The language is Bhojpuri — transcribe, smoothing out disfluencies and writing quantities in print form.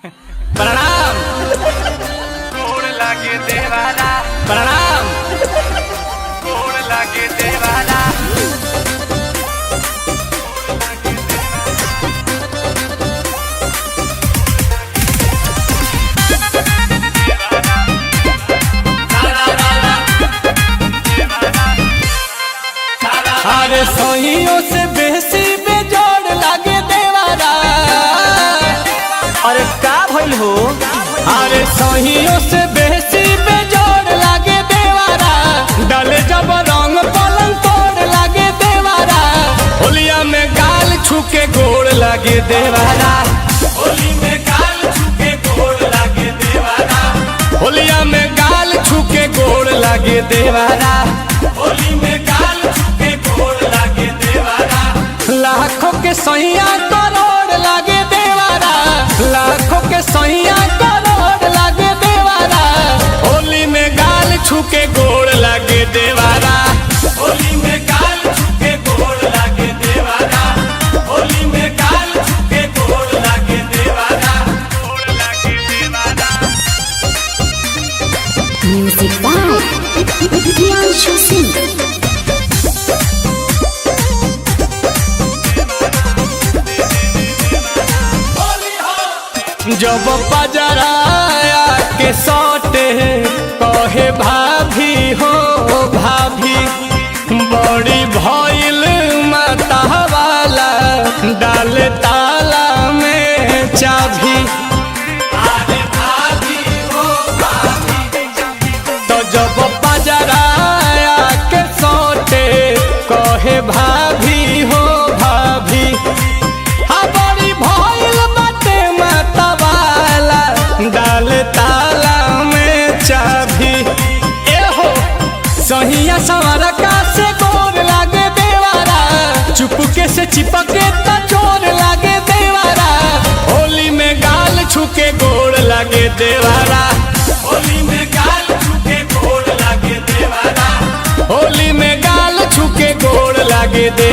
प्रणाम। गोड़ लागे देवारा, प्रणाम। गोड़ लागे देवारा। अरे सहियों से बेसी बेजोड़ लागे देवारा। अरे का भइल हो? अरे सहियों से बेसी बेजोड़ लागे देवारा। डाले जब रंग पलंग तोड़ लागे देवारा। होलिया में गाल छूके गोड़ लागे देवारा। होली में गाल छुके गोड़ लागे देवारा, होलिया में गाल छूके गोड़ लागे देवारा। होली में गाल छुके गोड़ लागे देवारा। लाखों के सैया करोड़ लागे देवारा। लाखों के सैया करोड़ लागे देवारा। होली में गाल छूके गोड़ लागे देवारा। होली में गाल छुके गोड़ लागे देवारा। होली में गाल छुके गोड़ लागे देवारा। गोड़ लागे देवारा। Music by Priyanshu Singh. जब पजराया के सौटे कहे भाभी हो भाभी। बड़ी भइल मतवाला डाल ताला में चाभी। अरे भाभी हो भाभी, तो जब पजराया के सौटे कहे भाभी हो भाभी। हाँ बड़ी भइल बाटे मतवाला डाल ताला में चाभी। एहो सहिया सवारा का से गोर लागे देवारा। चुपके से चिपके त चोर लागे देवारा। होली में गाल छूके गोड़ लागे देवारा। होली में गाल छुके गोड़ लागे देवारा। होली में गाल छूके गोड़ लागे दे